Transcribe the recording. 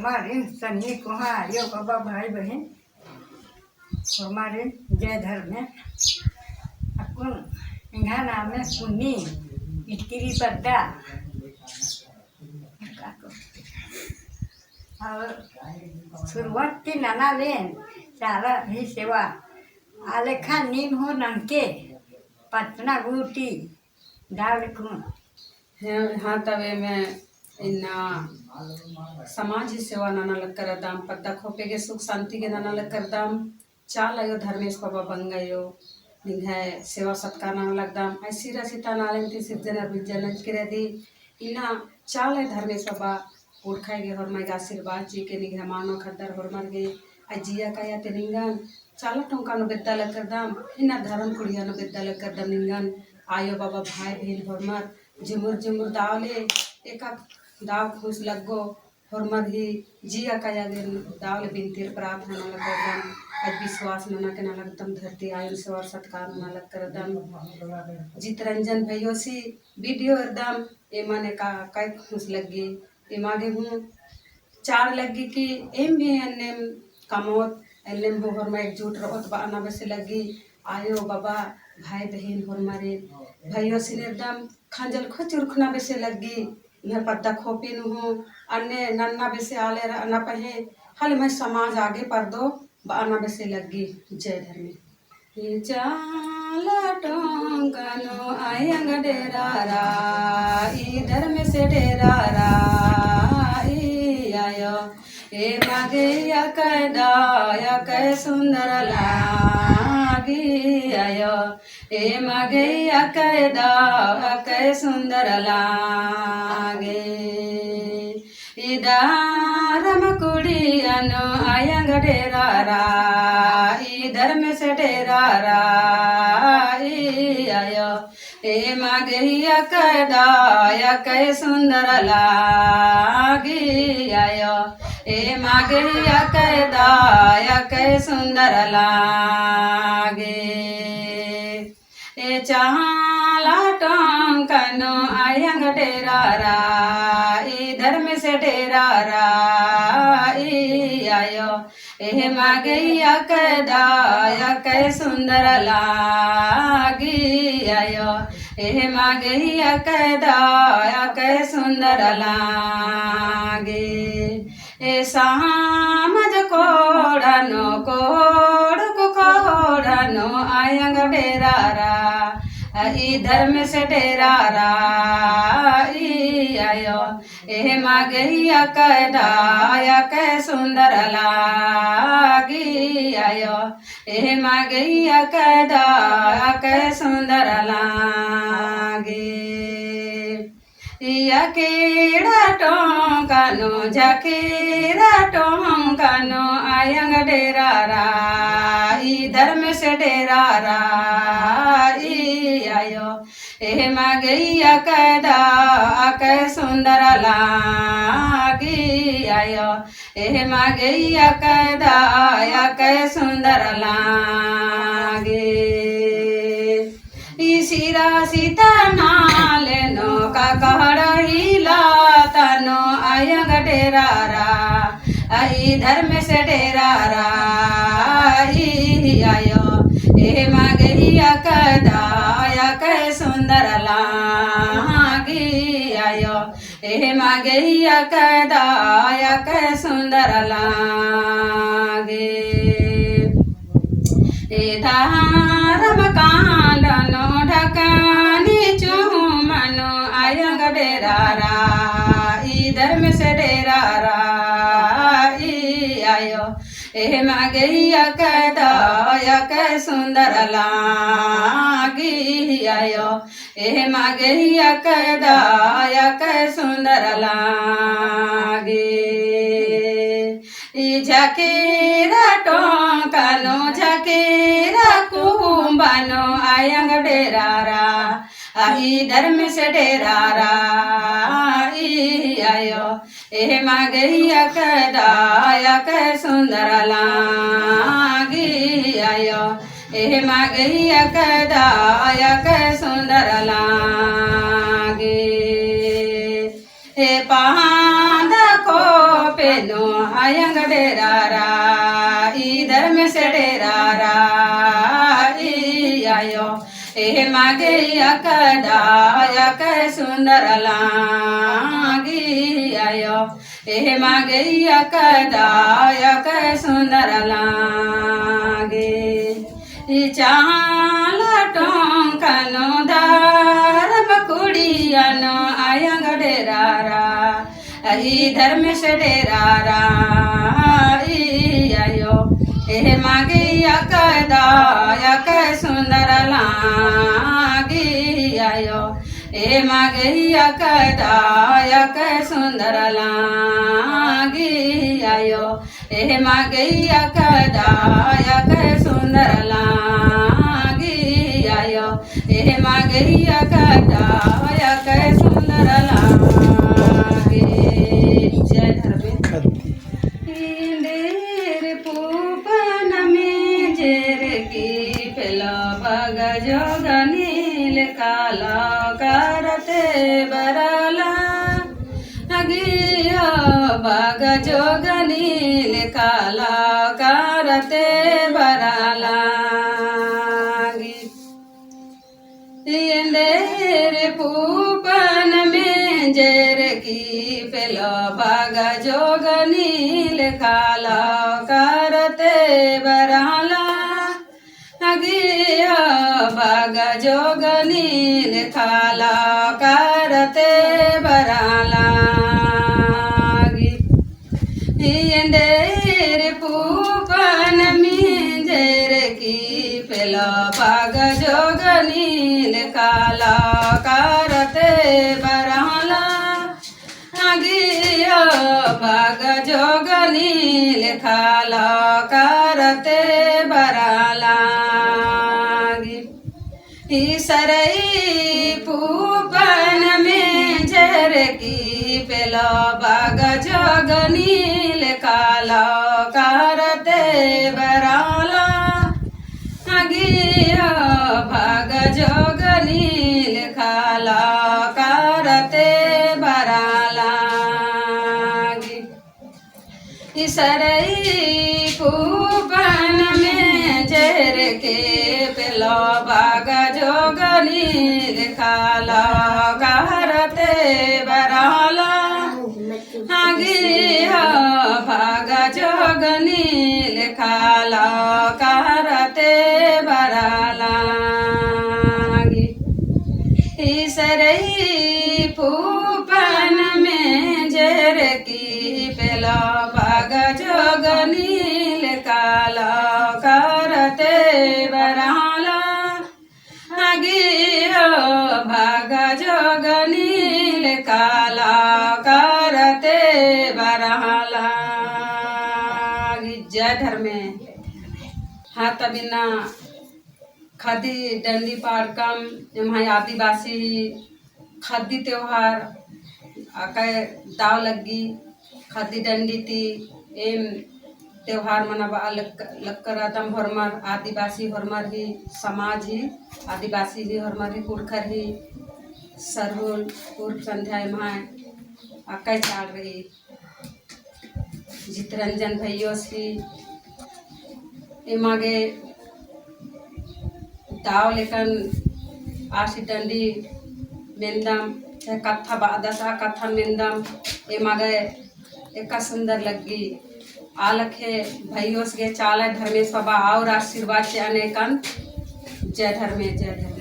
हमारे सन्नी को यो बाबा भाई बहन हमारे जय धर्म में अपन इनका नाम है पुन्नी इटकिरी पद्दा और शुरुआत की नाना लेन चारा ही सेवा आलेखा नीम हो नंके पतना गुटी दाल खून हाँ तवे में इन्ना समाज ही सेवा नाना लग कर दाम पद्दा खोपे के सुख शांति के नाना लग कर दाम चाल आयो धर्मेश बाबा बन गयो निघाय सेवा सत्कार नाना लग दाम ऐसी रसिता नाले ती सिद्धना बिजन करे दी इना चाल है धर्मेश बाबा उठ खाए गे हर माई आशीर्वाद जी के निघा मानो खद्दर हर मर गे अजिया का या ते निंगन चाला टोंका नो बेद्दा लग कर दाम इना धर्म कुड़िया नो बेद्दा लग कर दाम निंगन आयो बाबा भाई बहन हर मर झुमुर झुमुर दावले एका दाव खुश लगो हरमर ही जिया काया गे दावले बिनतीर प्रार्थना न लगदम आज विश्वास न के न लगदम धरती आयु सेवा सत्कार न लग करदम जितरंजन भैयो सी वीडियो एकदम ए माने का काय खुश लगी ए मागे हूँ चार लगी कि एम भी अन्ने कमोत एल्ले हो हरमा एकजुट रहत बा ना बसे लगी आयो बाबा भाई बहन हरमारे भैया सिने एकदम खंजल खुचुरखना बेसे लगी यह पद्दा खोपी नु हूँ अन्य नन्ना बेसे आले ना पहे हल मैं समाज आगे पर दो बाना बेसे लगी जय धर्म ये चाला टोंगनो आयंग डेरा रा इधर में से डेरा रा आयो ए मागे या कै सुंदर लागी आयो ए मागे या कै सुंदर लागे इधर मकुड़ी अनो आयंग डेरा रा इधर में से डेरा रा आयो ए मागे या कै सुंदर लागी आयो ए मागे या कै सुंदर लागे ए चाला टोंकनो आयंग डेरा रा इधर में से डेरा रा आयो ए मागे या कै सुंदर लागी आयो ए मागे या कै सुंदर लागे ए सामज कोड़नो कोड़नो आयंग डेरा रा इधर में से डेरा रा आयो ए मागे या कै सुंदर लागी आयो ए मागे या कै सुंदर लागे या केड़ा टोंकनो झकेरा टोंकनो आयंग डेरा रा इधर में से डेरा रा आयो ए मागे या कै सुंदर लागी आयो ए मागे या कै सुंदर लागे सिरा सीता नाले नो का कहड़ीला तनो आयंग डेरा रा इधर में से डेरा रा आयो ए मागे या कै सुंदर लागी आयो ए मागे या कै सुंदर लागे ए धारम कांडनो ढकानी चूमनो आयंग डेरा रा इधर में से डेरा रा आयो ए मागे या कै सुंदर लागी आयो ए मागे या कै सुंदर लागे झकेरा टोंकनो झकेरा कुंबनो आयंग डेरा रा इधर में से डेरा रा आयो ए मागे या कै सुंदर लागी आयो ए मागे या कै सुंदर लागे ए पांद को पेनो आयंग डेरारा इधर में से डेरारा आयो ए मागे यकदा यक सुंदर लागी आयो ए मागे यकदा यक सुंदर लागे चाल टोंकनो दार बकुड़ियानो आयंग डेरारा इधर में से डेरारा आयो ए मागे यकदा यक सुंदर लागी आयो ए मागे यकदा यक सुंदर लागी आयो ए मागे यकदा यक सुंदर लागी आयो ए मागे यकदा यक सुंदर लागी। जय धर्मे इंदेर पूपन में जेर की पेला बग जोगनील काला करते बरला अगिया बग जोगनील काला करते बरला इंदेर पूपन में जेर की पेला बग जोगनील काला करते बरला अगिया बग जोगनील काला करते बरला इंदेर पूपन में जेर की पेला बग जोगनील काला करते बरला अगिया बग जोगनील काला करते बरला सरई पूपन में झर की पेला बग जोगनील काला करते बरला अगिया बग जोगनील काला करते बरला सरई पूपन में झर के पेला बग जोगनील काला करते बरला अगिया बग जोगनील काला करते बरला सरई पूपन में झर की पेला बग जोगनील काला करते बरला अगिया बग जोगनील काला करते बरला। जय धर्मे हाँ तबिना खादी डंडी पारकम यहाँ आदिवासी खादी त्योहार आके दाव लगी खादी डंडी थी एम त्योहार मनाबा लक्कर आदम हरमर आदिवासी हरमर ही समाज ही आदिवासी ही हरमर ही पुरखर ही सरहुल पूर्व संध्या माँ आके चाल रही जितरंजन भैया सी एमागे दाव लेकन आशी डंडी मेंदम कथा बादशा कथा मेंदम एमागे एका सुंदर लगी आलखे भैयोस गे चाल धर्मेश बाबा और आशीर्वाद से अनेकन। जय धर्मे जय धर्मे।